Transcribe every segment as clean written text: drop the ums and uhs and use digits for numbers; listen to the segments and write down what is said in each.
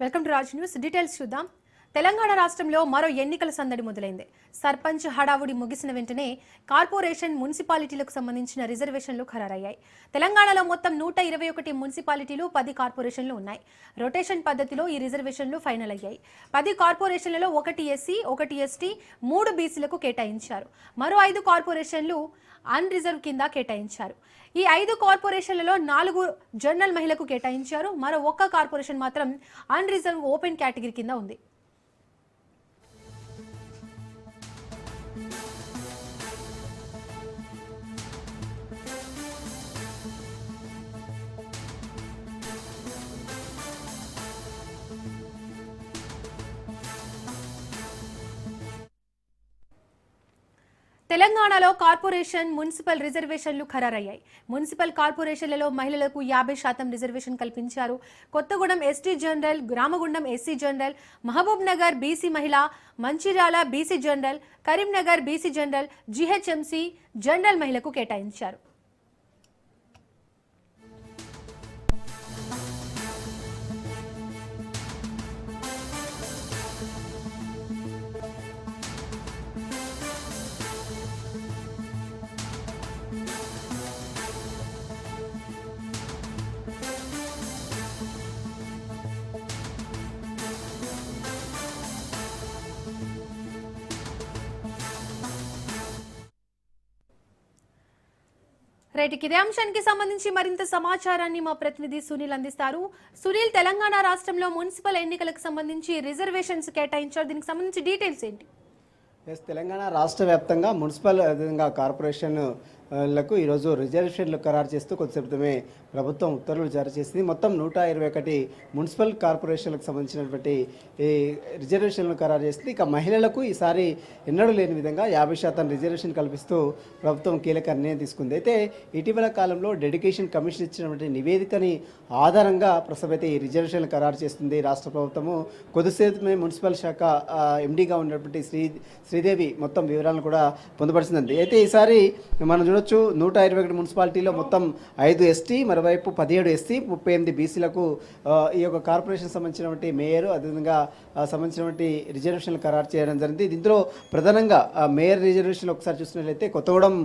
Welcome to Raj news. Details చూద్దాం. తెలంగాణ రాష్ట్రంలో మరో ఎన్నికల సందడి మొదలైంది. సర్పంచ్ హడావుడి ముగిసిన వెంటనే కార్పొరేషన్ మున్సిపాలిటీలకు సంబంధించిన రిజర్వేషన్లు ఖరారయ్యాయి. తెలంగాణలో మొత్తం 121 మున్సిపాలిటీలు 10 కార్పొరేషన్లు ఉన్నాయి. రొటేషన్ పద్ధతిలో ఈ రిజర్వేషన్లు ఫైనల్ అయ్యాయి. 10 కార్పొరేషన్లలో 1 ఎస్సీ, 1 ఎస్టీ, 3 బీసీలకు కేటాయించారు. మరో 5 కార్పొరేషన్లు అన్రిజర్వ్ కింద కేటాయించారు. ఈ 5 కార్పొరేషన్లలో 4 జనరల్ మహిళకు కేటాయించారు. మరో 1 కార్పొరేషన్ మాత్రం అన్రిజర్వ్ ఓపెన్ కేటగిరీ కింద ఉంది. తెలంగాణలో కార్పొరేషన్ మున్సిపల్ రిజర్వేషన్లు ఖరారయ్యాయి. మున్సిపల్ కార్పొరేషన్లలో మహిళలకు 50% రిజర్వేషన్ కల్పించారు. Kothagudem ST general, Ramagundam SC general, Mahabubnagar BC మహిళ, Mancherial BC general, Karimnagar BC general, GHMC general మహిళకు కేటాయించారు. రైట్, ఇదే అంశానికి సంబంధించి మరింత సమాచారాన్ని మా ప్రతినిధి సునీల్ అందిస్తారు. సునీల్, తెలంగాణ రాష్ట్రంలో మున్సిపల్ ఎన్నికలకు సంబంధించి రిజర్వేషన్స్ కేటాయించారు. దీనికి సంబంధించి డీటెయిల్స్ ఏంటి? తెలంగాణ రాష్ట్ర వ్యాప్తంగా మున్సిపల్ అదేవిధంగా కార్పొరేషన్లకు ఈరోజు రిజర్వేషన్లు ఖరారు చేస్తూ కొద్దిసేపటిమే ప్రభుత్వం ఉత్తర్వులు జారీ చేసింది. మొత్తం 121 మున్సిపల్ కార్పొరేషన్లకు సంబంధించినటువంటి ఈ రిజర్వేషన్లు ఖరారు చేసింది. ఇక మహిళలకు ఈసారి ఎన్నడూ లేని విధంగా 50% రిజర్వేషన్ కల్పిస్తూ ప్రభుత్వం కీలక నిర్ణయం తీసుకుంది. అయితే ఇటీవల కాలంలో డెడికేషన్ కమిషన్ ఇచ్చినటువంటి నివేదికని ఆధారంగా ప్రస్తుతం అయితే ఈ రిజర్వేషన్లు ఖరారు చేస్తుంది రాష్ట్ర ప్రభుత్వము. కొద్దిసేపమే మున్సిపల్ శాఖ ఎండీగా ఉన్నటువంటి శ్రీదేవి మొత్తం వివరాలను కూడా పొందుపరిచింది. అయితే ఈసారి మనం చూడొచ్చు 121 మున్సిపాలిటీలో మొత్తం 5 ఎస్టీ, మరోవైపు 17 ఎస్సీ, 38 బీసీలకు ఈ యొక్క కార్పొరేషన్ సంబంధించినటువంటి మేయర్ అదేవిధంగా సంబంధించినటువంటి రిజర్వేషన్లు ఖరారు చేయడం జరిగింది. దీంట్లో ప్రధానంగా మేయర్ రిజర్వేషన్లు ఒకసారి చూసినట్లయితే కొత్తగూడెం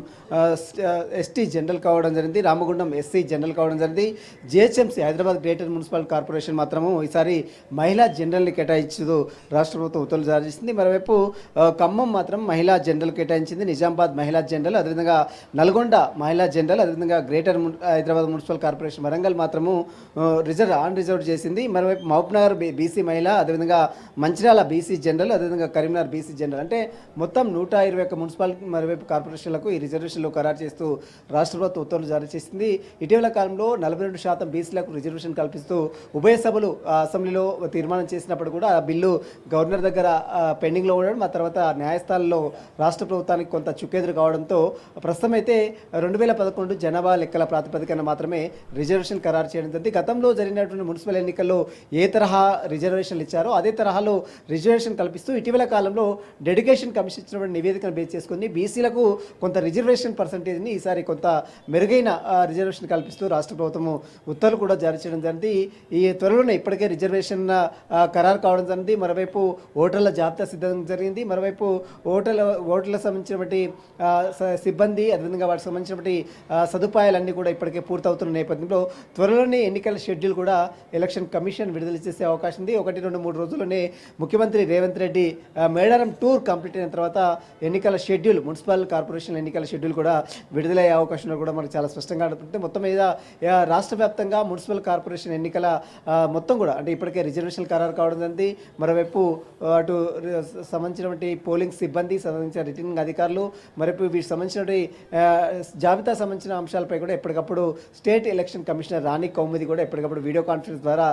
ఎస్టీ జనరల్ కావడం జరిగింది, రామగుండం ఎస్సీ జనరల్ కావడం జరిగింది. GHMC Hyderabad greater municipal corporation మాత్రము ఈసారి మహిళా జనరల్ని కేటాయించదు రాష్ట్ర ప్రభుత్వం ఉత్తర్వులు జారీ చేసింది. మరోవైపు ఖమ్మం మాత్రం మహిళా జనరల్ కేటాయించింది, నిజామాబాద్ మహిళా జనరల్, అదేవిధంగా నల్గొండ మహిళా జనరల్, అదేవిధంగా greater Hyderabad municipal corporation Warangal మాత్రము రిజర్వ్ చేసింది. మరోవైపు మహబూబ్నగర్ బీసీ మహిళ, అదేవిధంగా మంచిర్యాల బీసీ జనరల్, అదేవిధంగా కరీంనగర్ బీసీ జనరల్, అంటే మొత్తం 121 మున్సిపల్ మరోవైపు కార్పొరేషన్లకు ఈ రిజర్వేషన్లు ఖరారు చేస్తూ రాష్ట్ర ప్రభుత్వం ఉత్తర్వులు జారీ చేసింది. ఇటీవల కాలంలో 42% బీసీలకు రిజర్వేషన్ కల్పిస్తూ ఉభయ సభలు అసెంబ్లీలో తీర్మానం చేసినప్పుడు కూడా ఆ బిల్లు గవర్నర్ దగ్గర పెండింగ్లో ఉండడం, ఆ తర్వాత న్యాయస్థానంలో రాష్ట్ర ప్రభుత్వానికి కొంత చుక్కెదురు కావడంతో ప్రస్తుతం అయితే 2011 జనాభా లెక్కల ప్రాతిపదికన మాత్రమే రిజర్వేషన్ ఖరారు చేయడం జరిగింది. గతంలో జరిగినటువంటి మున్సిపల్ ఎన్నికల్లో ఏ తరహా రిజర్వేషన్లు ఇచ్చారో అదే తరహాలో రిజర్వేషన్ కల్పిస్తూ ఇటీవల కాలంలో డెడికేషన్ కమిషన్ ఇచ్చినటువంటి నివేదికను బేస్ చేసుకుని బీసీలకు కొంత రిజర్వేషన్ పర్సంటేజ్ని ఈసారి కొంత మెరుగైన రిజర్వేషన్ కల్పిస్తూ రాష్ట్ర ప్రభుత్వము ఉత్తర్వులు కూడా జారీ చేయడం జరిగింది. ఈ త్వరలోనే ఇప్పటికే రిజర్వేషన్ ఖరారు కావడం జరిగింది. మరోవైపు ఓటర్ల జాబితా సిద్ధం జరిగింది. మరోవైపు ఓటర్లకు సంబంధించినటువంటి సిబ్బంది అదేవిధంగా వాటికి సంబంధించినటువంటి సదుపాయాలన్నీ కూడా ఇప్పటికే పూర్తవుతున్న నేపథ్యంలో త్వరలోనే ఎన్నికల షెడ్యూల్ కూడా ఎలక్షన్ కమిషన్ విడుదల చేసే అవకాశం ఉంది. 1-2-3 రోజుల్లోనే ముఖ్యమంత్రి రేవంత్ రెడ్డి మేడారం టూర్ కంప్లీట్ అయిన తర్వాత ఎన్నికల షెడ్యూల్, మున్సిపల్ కార్పొరేషన్ ఎన్నికల షెడ్యూల్ కూడా విడుదలయ్యే అవకాశం కూడా మనకు చాలా స్పష్టంగా ఉంటుంది. మొత్తం మీద రాష్ట్ర వ్యాప్తంగా మున్సిపల్ కార్పొరేషన్ ఎన్నికల మొత్తం కూడా అంటే ఇప్పటికే రిజర్వేషన్ ఖరారు కావడం జరిగింది. మరోవైపు అటు సంబంధించినటువంటి పోలింగ్ సిబ్బంది, సంబంధించిన రిటర్నింగ్ అధికారులు, మరోవైపు వీటికి సంబంధించినటువంటి జాబితా సంబంధించిన అంశాలపై కూడా ఎప్పటికప్పుడు స్టేట్ ఎలక్షన్ కమిషనర్ రాణి కౌముది కూడా ఎప్పటికప్పుడు వీడియో కాన్ఫరెన్స్ ద్వారా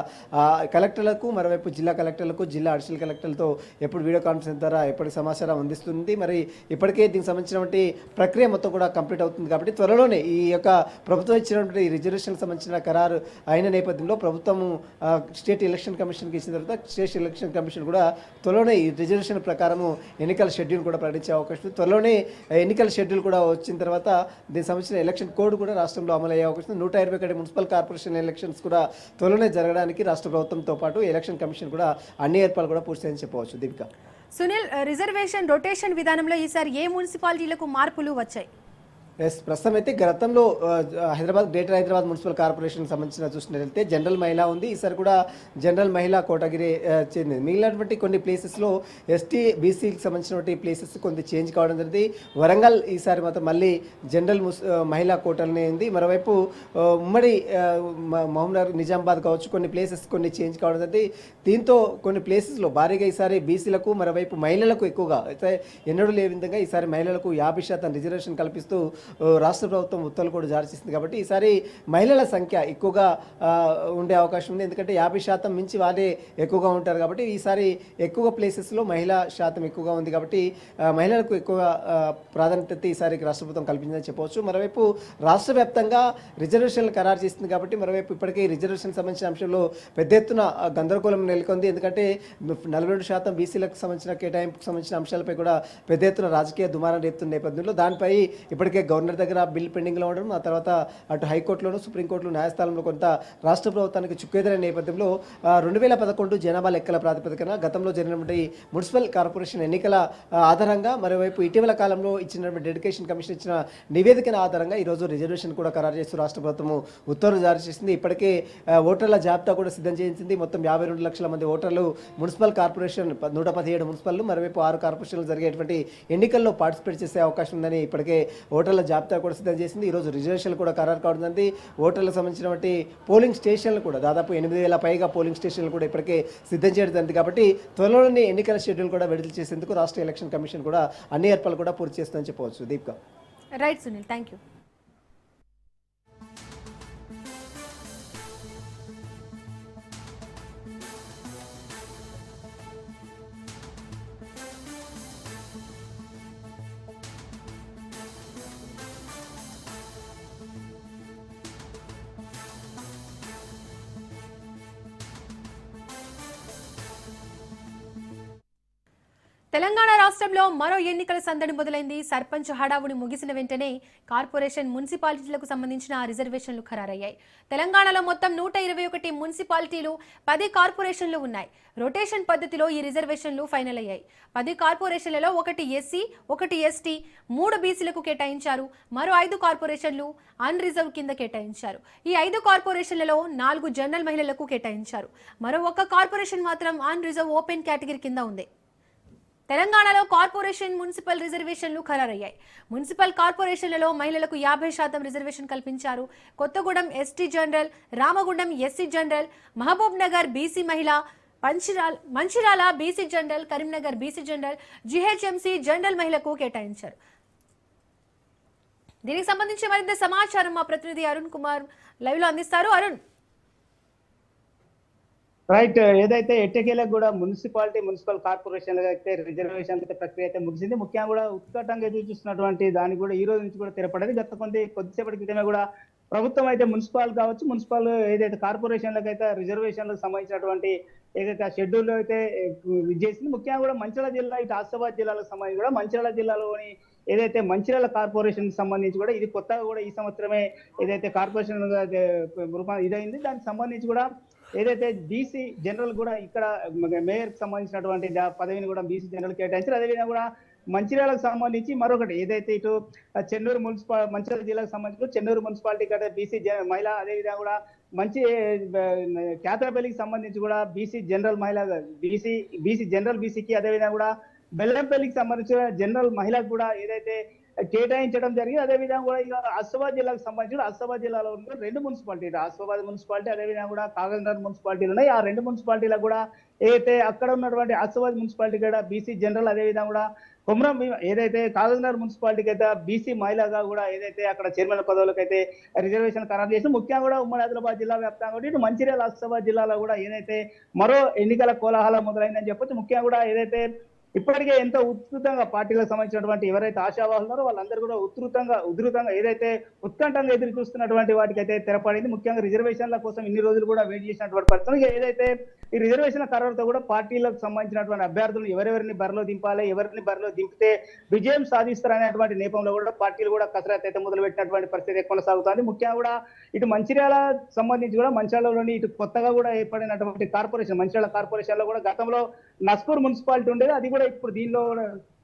కలెక్టర్లకు, మరోవైపు జిల్లా కలెక్టర్లకు, జిల్లా అడిషనల్ కలెక్టర్లతో ఎప్పుడు వీడియో కాన్ఫరెన్స్ ద్వారా ఎప్పటి సమాచారం అందిస్తుంది. మరి ఇప్పటికే దీనికి సంబంధించినటువంటి ప్రక్రియ మొత్తం కూడా కంప్లీట్ అవుతుంది. కాబట్టి త్వరలోనే ఈ యొక్క ప్రభుత్వం ఇచ్చినటువంటి రిజర్వేషన్కి సంబంధించిన ఖరారు అయిన నేపథ్యంలో ప్రభుత్వము స్టేట్ ఎలక్షన్ కమిషన్కి ఇచ్చిన తర్వాత స్టేట్ ఎలక్షన్ కమిషన్ కూడా త్వరలోనే ఈ రిజర్వేషన్ ప్రకారము ఎన్నికల షెడ్యూల్ కూడా ప్రకటించే అవకాశం. త్వరలోనే ఎన్నికల షెడ్యూల్ కూడా వచ్చిన తర్వాత తర్వాత దీనికి సంబంధించిన ఎలక్షన్ కోడ్ కూడా రాష్ట్రంలో అమలు అయ్యే అవకాశం ఉంది. 121 మున్సిపల్ కార్పొరేషన్ ఎలక్షన్స్ కూడా త్వరలోనే జరగడానికి రాష్ట్ర ప్రభుత్వంతో పాటు ఎలక్షన్ కమిషన్ కూడా అన్ని ఏర్పాట్లు కూడా పూర్తి చెప్పవచ్చు. దీపిక. సునీల్, రిజర్వేషన్ రొటేషన్ విధానంలో ఈసారి ఏ మున్సిపాలిటీలకు మార్పులు వచ్చాయి? ప్రస్తుతం అయితే గతంలో గ్రేటర్ హైదరాబాద్ మున్సిపల్ కార్పొరేషన్ సంబంధించిన చూసినట్లయితే జనరల్ మహిళా ఉంది. ఈసారి కూడా జనరల్ మహిళా కోటగిరి చెందింది. మిగిలినటువంటి కొన్ని ప్లేసెస్లో ఎస్టీ బీసీకి సంబంధించినటువంటి ప్లేసెస్ కొంత చేంజ్ కావడం జరిగింది. వరంగల్ ఈసారి మాత్రం మళ్ళీ జనరల్ మహిళా కోటలనే ఉంది. మరోవైపు ఉమ్మడి మహబూబ్నగర్ నిజామాబాద్ కావచ్చు కొన్ని ప్లేసెస్ కొన్ని చేంజ్ కావడం జరిగింది. దీంతో కొన్ని ప్లేసెస్లో భారీగా ఈసారి బీసీలకు మరోవైపు మహిళలకు ఎక్కువగా అయితే ఎన్నడూ లేని విధంగా ఈసారి మహిళలకు 50% రిజర్వేషన్ కల్పిస్తూ రాష్ట్ర ప్రభుత్వం ఉత్తర్వులు కూడా జారీ చేసింది. కాబట్టి ఈసారి మహిళల సంఖ్య ఎక్కువగా ఉండే అవకాశం ఉంది. ఎందుకంటే 50% మించి వారే ఎక్కువగా ఉంటారు. కాబట్టి ఈసారి ఎక్కువ ప్లేసెస్లో మహిళా శాతం ఎక్కువగా ఉంది. కాబట్టి మహిళలకు ఎక్కువ ప్రాధాన్యత ఈసారి రాష్ట్ర ప్రభుత్వం కల్పించిందని చెప్పవచ్చు. మరోవైపు రాష్ట్ర వ్యాప్తంగా రిజర్వేషన్లు ఖరారు చేసింది. కాబట్టి మరోవైపు ఇప్పటికే రిజర్వేషన్ సంబంధించిన అంశంలో పెద్ద ఎత్తున గందరగోళం నెలకొంది. ఎందుకంటే 42% బీసీలకు సంబంధించిన కేటాయింపుకు సంబంధించిన అంశాలపై కూడా పెద్ద ఎత్తున రాజకీయ దుమారం రేపుతున్న నేపథ్యంలో దానిపై ఇప్పటికే గవర్నర్ దగ్గర బిల్ పెండింగ్లో ఉండడం, ఆ తర్వాత అటు హైకోర్టులోను సుప్రీంకోర్టులో న్యాయస్థానంలో కొంత రాష్ట్ర ప్రభుత్వానికి చుక్కెదురైన నేపథ్యంలో 2011 జనాభా లెక్కల ప్రాతిపదికన గతంలో జరిగినటువంటి మున్సిపల్ కార్పొరేషన్ ఎన్నికల ఆధారంగా మరోవైపు ఇటీవల కాలంలో ఇచ్చినటువంటి డెడికేషన్ కమిషన్ ఇచ్చిన నివేదికల ఆధారంగా ఈరోజు రిజర్వేషన్ కూడా ఖరారు చేస్తూ రాష్ట్ర ప్రభుత్వం ఉత్తర్వులు జారీ చేసింది. ఇప్పటికే ఓటర్ల జాబితా కూడా సిద్ధం చేయించింది. మొత్తం 52 లక్షల మంది ఓటర్లు మున్సిపల్ కార్పొరేషన్ 117 మున్సిపల్ మరోవైపు 6 కార్పొరేషన్లు జరిగేటువంటి ఎన్నికల్లో పార్టిసిపేట్ చేసే అవకాశం ఉందని ఇప్పటికే ఓటర్ల జాబితా కూడా సిద్ధం చేసింది. ఈరోజు రిజర్వేషన్లు కూడా ఖరారు కావడం జరిగింది. ఓటర్లకు సంబంధించినటువంటి పోలింగ్ స్టేషన్లు కూడా దాదాపు 8,000 పైగా పోలింగ్ స్టేషన్లు కూడా ఇప్పటికే సిద్ధం చేయడం జరిగింది. కాబట్టి త్వరలోనే ఎన్నికల షెడ్యూల్ కూడా విడుదల చేసేందుకు రాష్ట్ర ఎలక్షన్ కమిషన్ కూడా అన్ని ఏర్పాట్లు కూడా పూర్తి చేస్తుందని చెప్పవచ్చు. Deepika. Right Sunil, thank you. Telangana రాష్ట్రంలో మరో ఎన్నికల సందడి మొదలైంది. సర్పంచ్ హడావుడి ముగిసిన వెంటనే కార్పొరేషన్ మున్సిపాలిటీలకు సంబంధించిన రిజర్వేషన్లు ఖరారయ్యాయి. తెలంగాణలో మొత్తం 121 మున్సిపాలిటీలు 10 కార్పొరేషన్లు ఉన్నాయి. రొటేషన్ పద్ధతిలో ఈ రిజర్వేషన్లు ఫైనల్ అయ్యాయి. 10 కార్పొరేషన్లలో 1 ఎస్సీ, 1 ఎస్టీ, 3 బీసీలకు కేటాయించారు. మరో 5 కార్పొరేషన్లు అన్ రిజర్వ్ కింద కేటాయించారు. ఈ 5 కార్పొరేషన్లలో 4 జనరల్ మహిళలకు కేటాయించారు. మరో 1 కార్పొరేషన్ మాత్రం అన్ రిజర్వ్ ఓపెన్ కేటగిరీ కింద ఉంది. తెలంగాణలో కార్పొరేషన్ మున్సిపల్ రిజర్వేషన్లు ఖరారయ్యాయి. మున్సిపల్ కార్పొరేషన్లలో మహిళలకు 50% రిజర్వేషన్ కల్పించారు. Kothagudem ST general, Ramagundam SC general, Mahabubnagar BC మహిళ, Mancherial BC general, Karimnagar BC general, GHMC general మహిళకు కేటాయించారు. దీనికి సంబంధించి మరింత సమాచారం మా ప్రతినిధి అరుణ్ కుమార్ లైవ్ లో అందిస్తారు. అరుణ్. రైట్, ఏదైతే ఎట్టకేలకు కూడా మున్సిపల్ కార్పొరేషన్ అయితే రిజర్వేషన్ అయితే ప్రక్రియ అయితే ముగిసింది. ముఖ్యంగా కూడా ఉత్కటంగా ఎదురు చూస్తున్నటువంటి దాన్ని కూడా ఈ రోజు నుంచి కూడా తెరపడేది. కొద్దిసేపటి క్రితమే కూడా ప్రభుత్వం అయితే మున్సిపల్ ఏదైతే కార్పొరేషన్లకు అయితే రిజర్వేషన్లకు సంబంధించినటువంటి ఏదైతే షెడ్యూల్ అయితే చేసింది. ముఖ్యంగా కూడా మంచిర్యాల జిల్లా ఇటు ఆసిఫాబాద్ జిల్లాలకు సంబంధించి కూడా మంచిర్యాల జిల్లాలోని ఏదైతే మంచిర్యాల కార్పొరేషన్ సంబంధించి కూడా ఇది కొత్తగా కూడా ఈ సంవత్సరమే ఏదైతే కార్పొరేషన్ ఇదైంది. దానికి సంబంధించి కూడా ఏదైతే బీసీ జనరల్ కూడా ఇక్కడ మేయర్ కి సంబంధించినటువంటి పదవిని కూడా బీసీ జనరల్ కేటాయించారు. అదేవిధంగా కూడా మంచిర్యాలకు సంబంధించి మరొకటి ఏదైతే ఇటు చెన్నూరు మంచిర్యాల జిల్లాకు సంబంధించి చెన్నూరు మున్సిపాలిటీ కదా బీసీ మహిళ, అదేవిధంగా కూడా కేతరపల్లికి సంబంధించి కూడా బీసీ జనరల్ మహిళ బీసీ జనరల్ బీసీకి, అదేవిధంగా కూడా బెల్లంపల్లికి సంబంధించిన జనరల్ మహిళకు కూడా ఏదైతే కేటాయించడం జరిగింది. అదేవిధంగా కూడా ఇక ఆసిఫాబాద్ జిల్లాకు సంబంధించి ఆసిఫాబాద్ జిల్లాలో ఉన్న 2 మున్సిపాలిటీలు, ఆసిఫాబాద్ మున్సిపాలిటీ అదేవిధంగా కూడా కాగజ్నగర్ మున్సిపాలిటీలు ఉన్నాయి. ఆ 2 మున్సిపాలిటీలకు కూడా ఏదైతే అక్కడ ఉన్నటువంటి ఆసిఫాబాద్ మున్సిపాలిటీ కూడా బీసీ జనరల్, అదేవిధంగా కూడా కొమరం ఏదైతే కాగజ్నగర్ మున్సిపాలిటీకి అయితే బీసీ మహిళగా కూడా ఏదైతే అక్కడ చైర్మన్ పదవులకు అయితే రిజర్వేషన్ ఖరారు చేసి ముఖ్యంగా కూడా ఉమ్మడి ఆదిలాబాద్ జిల్లా వ్యాప్తంగా ఇటు మంచిర్యాల ఆసిఫాబాద్ జిల్లాలో కూడా ఏదైతే మరో ఎన్నికల కోలాహలం మొదలైందని చెప్పొచ్చు. ముఖ్యంగా కూడా ఏదైతే ఇప్పటికే ఎంతో ఉధృతంగా పార్టీలకు సంబంధించినటువంటి ఎవరైతే ఆశావాహులు ఉన్నారో వాళ్ళందరూ కూడా ఉధృతంగా ఏదైతే ఉత్కంఠంగా ఎదురు చూస్తున్నటువంటి వాటికి అయితే తెరపడింది. ముఖ్యంగా రిజర్వేషన్ల కోసం ఇన్ని రోజులు కూడా వెయిట్ చేసినటువంటి పరిస్థితులు ఏదైతే ఈ రిజర్వేషన్ ఖరారుతో కూడా పార్టీలకు సంబంధించినటువంటి అభ్యర్థులు ఎవరెవరిని బరిలో దింపాలి, ఎవరిని బరిలో దింపితే విజయం సాధిస్తారనేటువంటి నేపంలో కూడా పార్టీలు కూడా కసరత్తు అయితే మొదలు పెట్టినటువంటి పరిస్థితి కొనసాగుతుంది. ముఖ్యంగా కూడా ఇటు మంచిర్యాల సంబంధించి కూడా మంచిర్యాలలోని ఇటు కొత్తగా కూడా ఏర్పడినటువంటి కార్పొరేషన్ మంచిర్యాల కార్పొరేషన్ లో కూడా గతంలో నస్పూర్ మున్సిపాలిటీ ఉండేది, అది కూడా ఇప్పుడు దీనిలో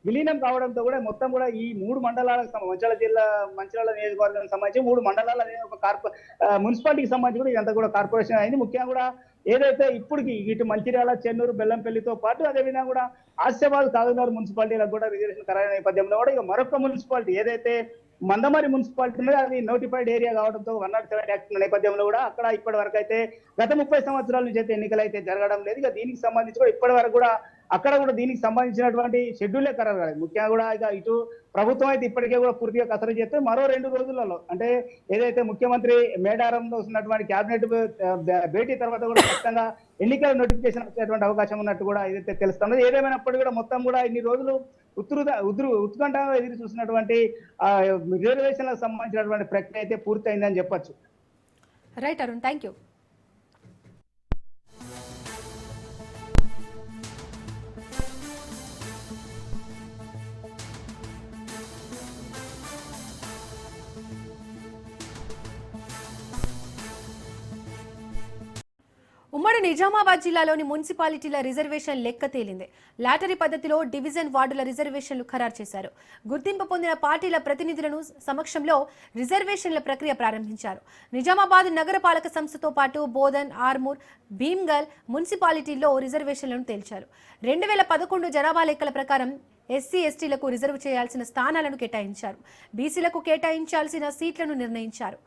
విలీనం కావడంతో కూడా మొత్తం కూడా ఈ 3 మండలాలకు మంచిర్యాల జిల్లా మంచిర్యాల నియోజకవర్గానికి సంబంధించి 3 మండలాలు అనేది ఒక మున్సిపాలిటీకి సంబంధించి కూడా ఇదంతా కూడా కార్పొరేషన్ అయింది. ముఖ్యంగా కూడా ఏదైతే ఇప్పటికి ఇటు మంచిర్యాల, చెన్నూరు, బెల్లంపల్లితో పాటు అదేవిధంగా కూడా ఆసిఫాబాద్, కాకినాడ మున్సిపాలిటీలకు కూడా రిజర్వేషన్ ఖరారు నేపథ్యంలో కూడా ఇక మరొక మున్సిపాలిటీ ఏదైతే మందమరి మున్సిపాలిటీ ఉన్నది అది నోటిఫైడ్ ఏరియా కావడంతో 107 యాక్ట్ నేపథ్యంలో కూడా అక్కడ ఇప్పటి వరకు అయితే గత 30 సంవత్సరాల నుంచి అయితే ఎన్నికలు అయితే జరగడం లేదు. ఇక దీనికి సంబంధించి కూడా ఇప్పటి వరకు కూడా అక్కడ కూడా దీనికి సంబంధించినటువంటి షెడ్యూలే ఖరారు కాలేదు. ముఖ్యంగా కూడా ఇక ఇటు ప్రభుత్వం అయితే ఇప్పటికే కూడా పూర్తిగా కసరత్తు చేస్తే మరో 2 రోజులలో అంటే ఏదైతే ముఖ్యమంత్రి మేడారంలో ఉన్నటువంటి క్యాబినెట్ భేటీ తర్వాత కూడా ఖచ్చితంగా ఎన్నికల నోటిఫికేషన్ వచ్చేటువంటి అవకాశం ఉన్నట్టు కూడా ఏదైతే తెలుస్తున్నది. ఏదేమైనప్పటికీ కూడా మొత్తం కూడా ఇన్ని రోజులు ఉత్కంఠగా ఎదురు చూసినటువంటి రిజర్వేషన్లకు సంబంధించినటువంటి ప్రక్రియ అయితే పూర్తయిందని చెప్పొచ్చు. Right Arun, thank you. ఉమ్మడి నిజామాబాద్ జిల్లాలోని మున్సిపాలిటీల రిజర్వేషన్ లెక్క తేలింది. లాటరీ పద్ధతిలో డివిజన్ వార్డుల రిజర్వేషన్లు ఖరారు చేశారు. గుర్తింపు పొందిన పార్టీల ప్రతినిధులను సమక్షంలో రిజర్వేషన్ల ప్రక్రియ ప్రారంభించారు. నిజామాబాద్ నగరపాలక సంస్థతో పాటు బోధన్, ఆర్మూర్, భీమ్గల్ మున్సిపాలిటీల్లో రిజర్వేషన్లను తేల్చారు. 2011 జనాభా లెక్కల ప్రకారం ఎస్సీ, ఎస్టీలకు రిజర్వ్ చేయాల్సిన స్థానాలను కేటాయించారు. బీసీలకు కేటాయించాల్సిన సీట్లను నిర్ణయించారు.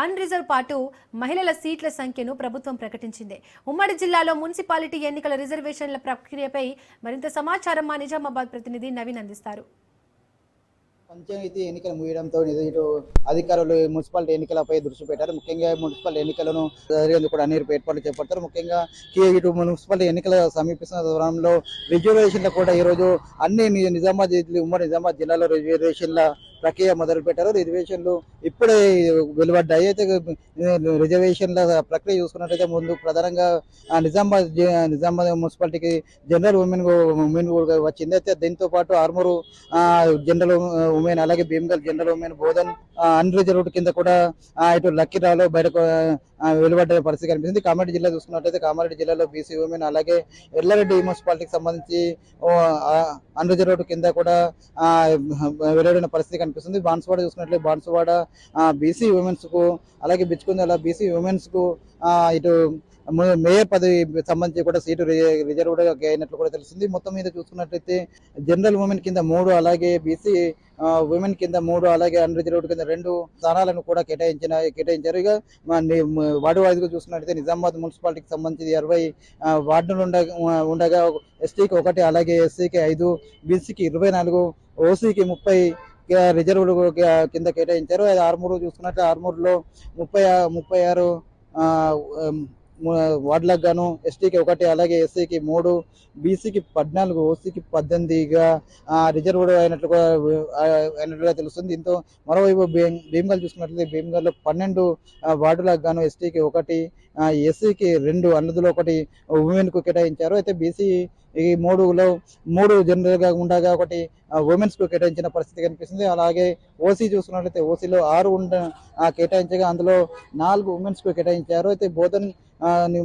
అన్ రిజర్వ్ పాటు మహిళల సీట్ల సంఖ్యను ప్రభుత్వం ప్రకటించింది. ఉమ్మడి జిల్లాలో మున్సిపాలిటీ ఎన్నికల రిజర్వేషన్ల ప్రక్రియపై మరింత సమాచారం మా నిజామాబాద్ ప్రతినిధి నవీన్ అందిస్తారు. పంచాయతీ ఎన్నికలు ముగియడంతో ఇటు అధికారులు మున్సిపాలిటీ ఎన్నికలపై దృష్టి పెట్టారు. ముఖ్యంగా మున్సిపల్ ఎన్నికలను జరిగేందుకు కూడా అన్ని ఏర్పాట్లు చేపడతారు. ముఖ్యంగా ఇటు మున్సిపల్ ఎన్నికల సమీపిస్తున్న దూరంలో రిజర్వేషన్లు కూడా ఈరోజు అన్ని ఉమ్మడి నిజామాబాద్ జిల్లాలో రిజర్వేషన్ల ప్రక్రియ మొదలు పెట్టారు. రిజర్వేషన్లు ఇప్పుడే వెలువడ్డాయి. అయితే రిజర్వేషన్ల ప్రక్రియ చూసుకున్నట్లయితే ముందు ప్రధానంగా నిజామాబాద్ మున్సిపాలిటీకి జనరల్ ఉమెన్ వచ్చింది. అయితే దీంతో పాటు ఆర్మూరు జనరల్ ఉమెన్, అలాగే Bheemgal general women, Bodhan unreserved కింద కూడా ఇటు లక్కీరాలో బయటకు వెలువడ్డ పరిస్థితి కనిపిస్తుంది. కామారెడ్డి జిల్లా చూసుకున్నట్లయితే కామారెడ్డి జిల్లాలో బీసీ ఉమెన్, అలాగే ఎల్లారెడ్డి మున్సిపాలిటీకి సంబంధించి అన్రిజర్వ్డ్ కింద కూడా వెలువడిన పరిస్థితి కనిపిస్తుంది. బాన్సువాడ చూసుకున్నట్లయితే బాన్సువాడ బీసీ ఉమెన్స్ కు, అలాగే బిచ్చుకుందల బీసీ ఉమెన్స్ కు ఇటు మేయర్ పదవి సంబంధించి కూడా సీటు రిజర్వ్డ్ అయినట్లు కూడా తెలుస్తుంది. మొత్తం మీద చూసుకున్నట్లయితే జనరల్ ఉమెన్ కింద 3, అలాగే బీసీ ఉమెన్ కింద 3, అలాగే అన్రిజర్వ్డ్ కింద 2 స్థానాలను కూడా కేటాయించారు. ఇక వార్డు వారీగా చూసుకున్నట్లయితే నిజామాబాద్ మున్సిపాలిటీకి సంబంధించి 20 వార్డులు ఉండగా ఎస్టీకి 1, అలాగే ఎస్సీకి 5, బీసీకి 24, ఓసీకి 30 రిజర్వ్డ్ కింద కేటాయించారు. ఆర్మూరు చూసుకున్నట్లయితే ఆర్మూరులో 36 వార్డులకు గాను ఎస్టీకి 1, అలాగే ఎస్సీకి 3, బీసీకి 14, ఓసీకి 18గా రిజర్వ్డ్ అయినట్లుగా తెలుస్తుంది. దీంతో మరోవైపు భీమ్గల్ చూసుకున్నట్లయితే భీమ్గల్లో 12 వార్డులకు గాను ఎస్టీకి 1, ఎస్సీకి 2, అందులో 1 ఉమెన్ కు కేటాయించారు. అయితే బీసీ ఈ 3లో 3 జనరల్ గా ఉండగా 1 ఉమెన్స్ కు కేటాయించిన పరిస్థితి కనిపిస్తుంది. అలాగే ఓసీ చూసుకున్నట్లయితే ఓసీలో 6 కేటాయించగా అందులో 4 ఉమెన్స్ కు కేటాయించారు. అయితే బోధన్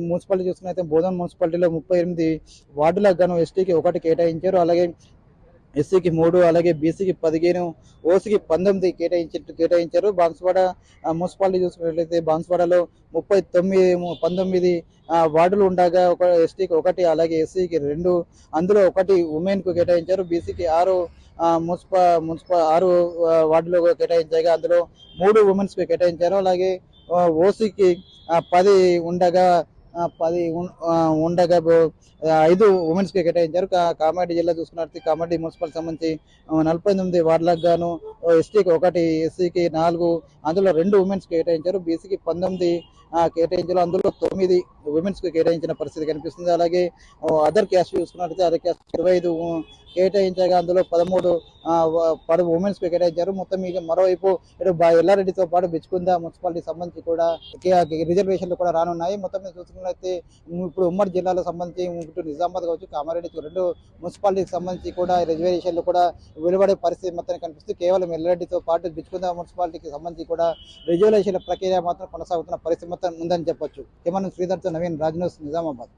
మున్సిపాలిటీ చూసుకున్నట్లయితే బోధన్ మున్సిపాలిటీలో 38 వార్డులకు గాను ఎస్టీకి 1 కేటాయించారు. అలాగే ఎస్సీకి 3, అలాగే బీసీకి 15, ఓసీకి 19 కేటాయించారు. బాన్సువాడ మున్సిపాలిటీ చూసుకున్నట్లయితే బాన్సువాడలో 19 వార్డులు ఉండగా ఎస్టీకి 1, అలాగే ఎస్సీకి 2, అందులో 1 ఉమెన్ కు కేటాయించారు. బీసీకి 6 6 వార్డులు కేటాయించగా అందులో 3 ఉమెన్స్ కు కేటాయించారు. అలాగే ఓసీకి 10 ఉండగా 5 ఉమెన్స్ కి కేటాయించారు. కామారెడ్డి జిల్లా చూసుకున్నట్లయితే కామారెడ్డి మున్సిపల్ సంబంధించి 49 వార్డులకు గాను ఎస్టీకి 1, ఎస్సీకి 4, అందులో 2 ఉమెన్స్ కేటాయించారు. బీసీకి 19 కేటాయించారు. అందులో 9 ఉమెన్స్ కు కేటాయించిన పరిస్థితి కనిపిస్తుంది. అలాగే అదర్ క్యాస్ట్ చూసుకున్నట్లయితే అదర్ క్యాస్ట్ 25 కేటాయించగా అందులో 13 ఉమెన్స్ కు కేటాయించారు. మొత్తం ఇక మరోవైపు ఇటు ఎల్లారెడ్డితో పాటు బిచ్కుంద మున్సిపాలిటీ సంబంధించి కూడా రిజర్వేషన్లు కూడా రానున్నాయి. మొత్తం మీద చూసుకున్నట్లయితే ఇప్పుడు ఉమ్మడి జిల్లాలో సంబంధించి ఇటు నిజామాబాద్ కావచ్చు, కామారెడ్డి 2 మున్సిపాలిటీకి సంబంధించి కూడా రిజర్వేషన్లు కూడా వెలువడే పరిస్థితి మొత్తం కనిపిస్తుంది. కేవలం ఎల్లారెడ్డితో పాటు బిచ్కుంద మున్సిపాలిటీకి సంబంధించి కూడా రిజర్వేషన్ల ప్రక్రియ మాత్రం కొనసాగుతున్న పరిస్థితి మొత్తం ఉందని చెప్పొచ్చు. కేవలం శ్రీధర్తో నవీన్, రాజ్ న్యూస్, నిజామాబాద్.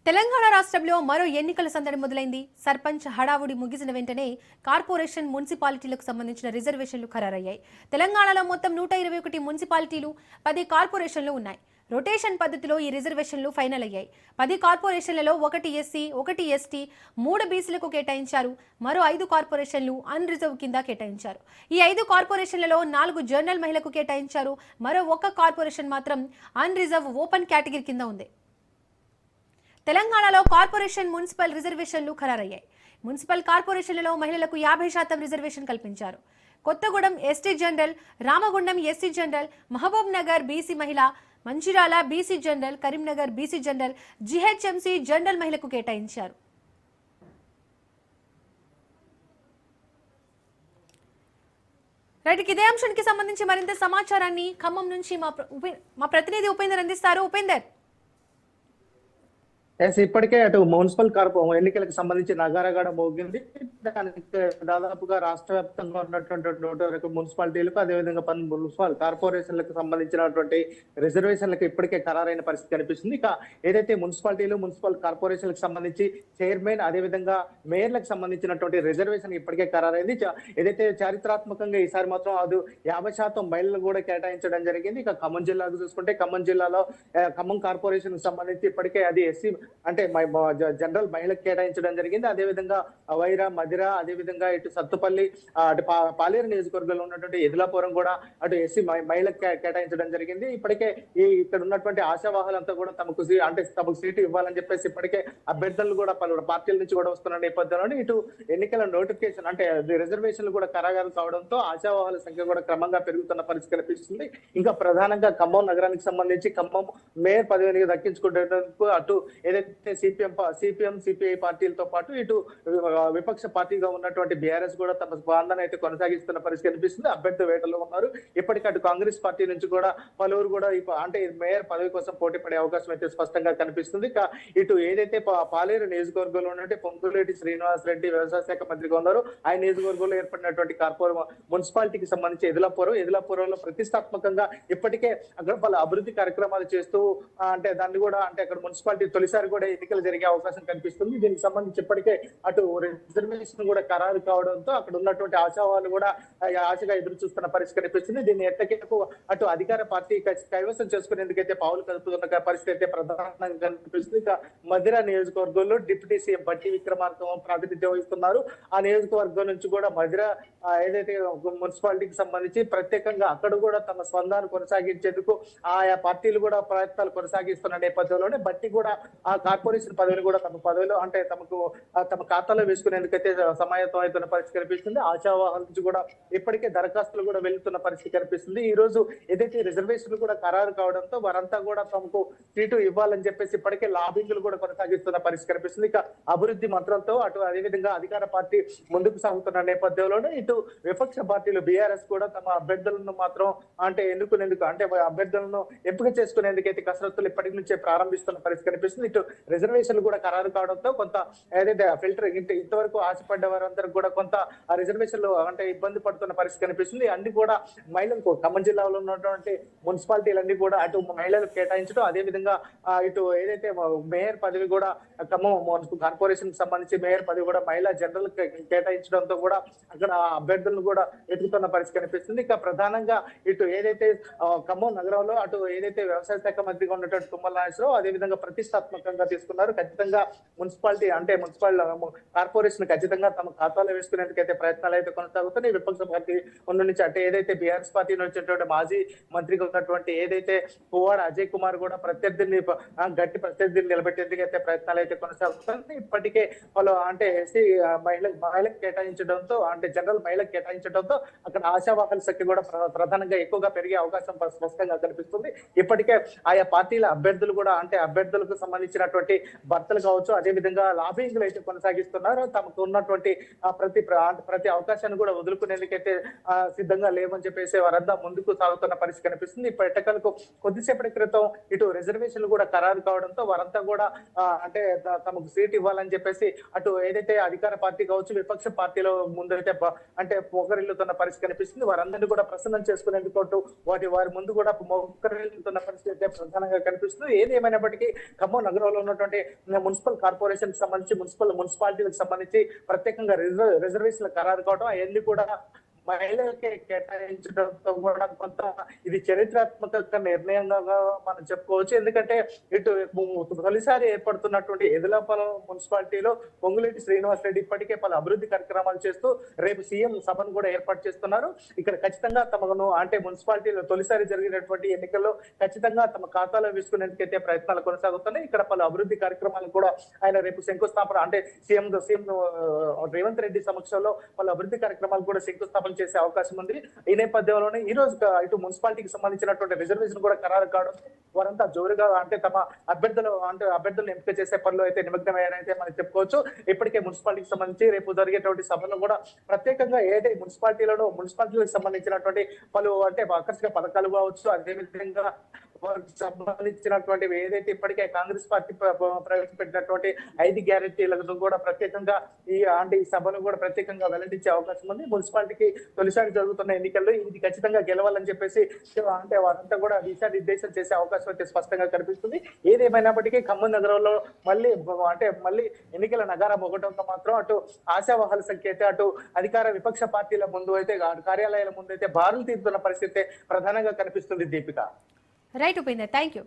తెలంగాణ రాష్ట్రంలో మరో ఎన్నికల సందడి మొదలైంది. సర్పంచ్ హడావుడి ముగిసిన వెంటనే కార్పొరేషన్ మున్సిపాలిటీలకు సంబంధించిన రిజర్వేషన్లు ఖరారయ్యాయి. తెలంగాణలో మొత్తం 121 మున్సిపాలిటీలు, 10 కార్పొరేషన్లు ఉన్నాయి. రొటేషన్ పద్ధతిలో ఈ రిజర్వేషన్లు ఫైనల్ అయ్యాయి. 10 కార్పొరేషన్లలో 1 ఎస్సీ, 1 ఎస్టీ, 3 బీసీలకు కేటాయించారు. మరో 5 కార్పొరేషన్లు అన్ రిజర్వ్ కింద కేటాయించారు. ఈ 5 కార్పొరేషన్లలో 4 జనరల్ మహిళలకు కేటాయించారు. మరో 1 కార్పొరేషన్ మాత్రం అన్ రిజర్వ్ ఓపెన్ కేటగిరీ కింద ఉంది. తెలంగాణలో కార్పొరేషన్ మున్సిపల్ రిజర్వేషన్లు ఖరారయ్యాయి. మున్సిపల్ కార్పొరేషన్లలో మహిళలకు 50% రిజర్వేషన్ కల్పించారు. Kothagudem ST general, Ramagundam SC general, Mahabubnagar BC మహిళ, Mancherial BC general, Karimnagar BC general, GHMC general మహిళకు కేటాయించారు. రైట్, ఇదే అంశానికి సంబంధించి మరింత సమాచారాన్ని ఖమ్మం నుంచి మా ప్రతినిధి ఉపేందర్ అందిస్తారు. ఉపేందర్, ఇప్పటికే అటు మున్సిపల్ ఎన్నికలకు సంబంధించి నగారగాడ మోగింది. దానికి దాదాపుగా రాష్ట్ర వ్యాప్తంగా ఉన్నటువంటి 120 మున్సిపాలిటీలకు, అదేవిధంగా 10 మున్సిపల్ కార్పొరేషన్లకు సంబంధించినటువంటి రిజర్వేషన్లకు ఇప్పటికే ఖరారైన పరిస్థితి కనిపిస్తుంది. ఇక ఏదైతే మున్సిపాలిటీలు, మున్సిపల్ కార్పొరేషన్లకు సంబంధించి చైర్మన్, అదేవిధంగా మేయర్లకు సంబంధించినటువంటి రిజర్వేషన్ ఇప్పటికే ఖరారైంది. ఏదైతే చారిత్రాత్మకంగా ఈసారి మాత్రం అది 50% మహిళలు కూడా కేటాయించడం జరిగింది. ఇక ఖమ్మం జిల్లాకు చూసుకుంటే ఖమ్మం జిల్లాలో ఖమ్మం కార్పొరేషన్ సంబంధించి ఇప్పటికే అది ఎస్సీ అంటే జనరల్ మహిళలకు కేటాయించడం జరిగింది. అదేవిధంగా వైరా, మదిర, అదేవిధంగా ఇటు సత్తుపల్లి, అటు పాలేరు నియోజకవర్గంలో ఉన్నటువంటి ఎదిలాపురం కూడా అటు ఎస్సీ మహిళలకు కేటాయించడం జరిగింది. ఇప్పటికే ఇక్కడ ఉన్నటువంటి ఆశావాహులంతా కూడా తమకు సీటు ఇవ్వాలని చెప్పేసి ఇప్పటికే అభ్యర్థులు కూడా పలు పార్టీల నుంచి కూడా వస్తున్న నేపథ్యంలో ఇటు ఎన్నికల నోటిఫికేషన్ అంటే రిజర్వేషన్లు కూడా ఖరారు కావడంతో ఆశావాహుల సంఖ్య కూడా క్రమంగా పెరుగుతున్న పరిస్థితి కనిపిస్తుంది. ఇంకా ప్రధానంగా ఖమ్మం నగరానికి సంబంధించి ఖమ్మం మేయర్ పదవిని దక్కించుకునేందుకు అటు ఏదైతే సిపిఎం సిపిఐ పార్టీలతో పాటు ఇటు విపక్ష పార్టీగా ఉన్నటువంటి బీఆర్ఎస్ కూడా తమ స్పందన అయితే కొనసాగిస్తున్న పరిస్థితి కనిపిస్తుంది. అభ్యర్థి వేటలో ఉన్నారు. ఇప్పటికీ అటు కాంగ్రెస్ పార్టీ నుంచి కూడా పలువురు కూడా అంటే మేయర్ పదవి కోసం పోటీ పడే అవకాశం అయితే స్పష్టంగా కనిపిస్తుంది. ఇటు ఏదైతే పాలేరు నియోజకవర్గంలో ఉన్నట్టు పొంగులేటి శ్రీనివాస్ రెడ్డి వ్యవసాయ శాఖ మంత్రిగా ఉన్నారు. ఆయన నియోజకవర్గంలో ఏర్పడినటువంటి మున్సిపాలిటీకి సంబంధించి ఎదిలాపురంలో ప్రతిష్టాత్మకంగా ఇప్పటికే అక్కడ పలు అభివృద్ధి కార్యక్రమాలు చేస్తూ అంటే దాన్ని కూడా అంటే అక్కడ మున్సిపాలిటీ తొలిసారి కూడా ఎన్నికలు జరిగే అవకాశం కనిపిస్తుంది. దీనికి సంబంధించి ఇప్పటికే అటు రిజర్వేషన్ కూడా ఖరారు కావడంతో అక్కడ ఉన్నటువంటి ఆశావాళ్ళు కూడా ఆశగా ఎదురు చూస్తున్న పరిస్థితి కనిపిస్తుంది. దీన్ని ఎట్టకేలకు అటు అధికార పార్టీ కైవసం చేసుకునేందుకైతే పావులు కలుపుతున్న పరిస్థితి అయితే ప్రధానంగా కనిపిస్తుంది. ఇక మధిర నియోజకవర్గంలో డిప్యూటీ సీఎం బట్టి విక్రమార్క ప్రాతినిధ్యం వహిస్తున్నారు. ఆ నియోజకవర్గం నుంచి కూడా మధిర ఏదైతే మున్సిపాలిటీకి సంబంధించి ప్రత్యేకంగా అక్కడ కూడా తమ స్పందన కొనసాగించేందుకు ఆయా పార్టీలు కూడా ప్రయత్నాలు కొనసాగిస్తున్న నేపథ్యంలోనే బట్టి కూడా ఆ కార్పొరేషన్ పదవిని కూడా తమ పదవిలో అంటే తమ ఖాతాలో వేసుకునేందుకైతే సమాయత్తం అవుతున్న పరిస్థితి కనిపిస్తుంది. ఆశావాహుల నుంచి కూడా ఇప్పటికే దరఖాస్తులు కూడా వెళ్తున్న పరిస్థితి కనిపిస్తుంది. ఈ రోజు ఏదైతే రిజర్వేషన్లు కూడా ఖరారు కావడంతో వారంతా కూడా తమకు సీటు ఇవ్వాలని చెప్పేసి ఇప్పటికే లాబింగ్లు కూడా కొనసాగిస్తున్న పరిస్థితి కనిపిస్తుంది. ఇక అభివృద్ధి మంత్రంతో అటు అదేవిధంగా అధికార పార్టీ ముందుకు సాగుతున్న నేపథ్యంలోనే ఇటు విపక్ష పార్టీలు బీఆర్ఎస్ కూడా తమ అభ్యర్థులను మాత్రం అంటే ఎన్నుకునేందుకు అంటే అభ్యర్థులను ఎంపిక చేసుకునేందుకైతే కసరత్తులు ఇప్పటి నుంచే ప్రారంభిస్తున్న పరిస్థితి కనిపిస్తుంది. ఇటు రిజర్వేషన్లు కూడా ఖరారు కావడంతో కొంత ఏదైతే ఫిల్టర్ ఇంతవరకు ఆశపడ్డ వారందరూ కూడా కొంత ఆ రిజర్వేషన్లు అంటే ఇబ్బంది పడుతున్న పరిస్థితి కనిపిస్తుంది. అన్ని కూడా మహిళలకు ఖమ్మం జిల్లాలో ఉన్నటువంటి మున్సిపాలిటీలన్నీ కూడా అటు మహిళలకు కేటాయించడం, అదే విధంగా ఇటు ఏదైతే మేయర్ పదవి కూడా ఖమ్మం కార్పొరేషన్ సంబంధించి మేయర్ పదవి కూడా మహిళా జనరల్ కేటాయించడంతో కూడా అక్కడ అభ్యర్థులను కూడా ఎదుగుతున్న పరిస్థితి కనిపిస్తుంది. ఇక ప్రధానంగా ఇటు ఏదైతే ఖమ్మం నగరంలో అటు ఏదైతే వ్యవసాయ శాఖ మంత్రిగా ఉన్నటువంటి తుమ్మల నాగేశ్వరరావు అదే విధంగా ప్రతిష్టాత్మకంగా ప్రతిష్టాత్మకంగా తీసుకున్నారు. ఖచ్చితంగా మున్సిపాలిటీ అంటే మున్సిపల్ కార్పొరేషన్ ఖచ్చితంగా తమ ఖాతాలో వేసుకునేందుకైతే ప్రయత్నాలు అయితే కొనసాగుతున్నాయి. విపక్ష పార్టీ నుంచి అంటే ఏదైతే బీఆర్ఎస్ పార్టీ నుంచి వచ్చినటువంటి మాజీ మంత్రిగా ఉన్నటువంటి ఏదైతే పువ్వాడ అజయ్ కుమార్ కూడా గట్టి ప్రత్యర్థిని నిలబెట్టేందుకు అయితే ప్రయత్నాలు అయితే కొనసాగుతున్నాయి. ఇప్పటికే వాళ్ళు అంటే ఎస్సీ మహిళలకు కేటాయించడంతో అంటే జనరల్ మహిళలకు కేటాయించడంతో అక్కడ ఆశావాహుల శక్తి కూడా ప్రధానంగా ఎక్కువగా పెరిగే అవకాశం స్పష్టంగా కనిపిస్తుంది. ఇప్పటికే ఆయా పార్టీల అభ్యర్థులు కూడా అంటే అభ్యర్థులకు సంబంధించినటువంటి భర్తలు కావచ్చు, అదే విధంగా లాబింగ్లు అయితే కొనసాగిస్తున్నారు. తమకు ఉన్నటువంటి ప్రతి అవకాశాన్ని కూడా వదులుకునేందుకైతే సిద్ధంగా లేవని చెప్పేసి వారంతా ముందుకు సాగుతున్న పరిస్థితి కనిపిస్తుంది. ఇప్పుడు ఎట్టకలకు కొద్దిసేపటి క్రితం ఇటు రిజర్వేషన్లు కూడా ఖరారు కావడంతో వారంతా కూడా అంటే తమకు సీట్ ఇవ్వాలని చెప్పేసి అటు ఏదైతే అధికార పార్టీ కావచ్చు, విపక్ష పార్టీలో ముందైతే అంటే మొక్కరిల్లుతున్న పరిస్థితి కనిపిస్తుంది. వారందరినీ కూడా ప్రసన్నం చేసుకునేందుకు వారి ముందు కూడా మొక్కరిల్లుతున్న పరిస్థితి అయితే ప్రధానంగా కనిపిస్తుంది. ఏది ఏమైనప్పటికీ ఖమ్మం నగరంలో ఉన్నటువంటి మున్సిపల్ కార్పొరేషన్ సంబంధించి మున్సిపాలిటీలకు సంబంధించి ప్రత్యేకంగా రిజర్వేషన్లు ఖరారు కావడం అవన్నీ కూడా మహిళలకి కేటాయించడంతో కూడా కొంత ఇది చరిత్రాత్మక నిర్ణయంగా మనం చెప్పుకోవచ్చు. ఎందుకంటే ఇటు తొలిసారి ఏర్పడుతున్నటువంటి ఎదులాపలం మున్సిపాలిటీలో పొంగులేటి శ్రీనివాస్ రెడ్డి ఇప్పటికే పలు అభివృద్ధి కార్యక్రమాలు చేస్తూ రేపు సీఎం సభను కూడా ఏర్పాటు చేస్తున్నారు. ఇక్కడ ఖచ్చితంగా తమను అంటే మున్సిపాలిటీలో తొలిసారి జరిగినటువంటి ఎన్నికల్లో ఖచ్చితంగా తమ ఖాతాలో వేసుకునేందుకైతే ప్రయత్నాలు కొనసాగుతున్నాయి. ఇక్కడ పలు అభివృద్ధి కార్యక్రమాలు కూడా ఆయన రేపు శంకుస్థాపన అంటే సీఎం రేవంత్ రెడ్డి సమక్షంలో పలు అభివృద్ధి కార్యక్రమాలు కూడా శంకుస్థాపన చేసే అవకాశం ఉంది. ఈ నేపథ్యంలోనే ఈ రోజు ఇటు మున్సిపాలిటీకి సంబంధించినటువంటి రిజర్వేషన్ కూడా ఖరారు కావడం వారంతా జోరుగా అంటే తమ అభ్యర్థులను ఎంపిక చేసే పనులు అయితే నిమగ్నమయ్యారైతే మనం చెప్పుకోవచ్చు. ఇప్పటికే మున్సిపాలిటీకి సంబంధించి రేపు జరిగేటువంటి సభలో కూడా ప్రత్యేకంగా ఏదైతే మున్సిపాలిటీలకు సంబంధించినటువంటి పలు అంటే ఆకర్షక పథకాలు కావచ్చు, అదేవిధంగా వారికి సంబంధించినటువంటి ఏదైతే ఇప్పటికే కాంగ్రెస్ పార్టీ ప్రవేశపెట్టినటువంటి 5 గ్యారెంటీలను కూడా ప్రత్యేకంగా ఈ సభలో కూడా ప్రత్యేకంగా వెల్లడించే అవకాశం ఉంది. మున్సిపాలిటీకి తొలిసారి జరుగుతున్న ఎన్నికల్లో ఇది ఖచ్చితంగా గెలవాలని చెప్పేసి అంటే వారంతా కూడా దిశానిర్దేశం చేసే అవకాశం అయితే స్పష్టంగా కనిపిస్తుంది. ఏదేమైనప్పటికీ ఖమ్మం నగరంలో మళ్ళీ ఎన్నికల నగారా మోగడంతో మాత్రం అటు ఆశావాహుల సంఖ్య అయితే అటు అధికార విపక్ష పార్టీల ముందు అయితే కార్యాలయాల ముందు అయితే బారులు తీరుతున్న పరిస్థితి ప్రధానంగా కనిపిస్తుంది. Deepika. Right Upender, thank you.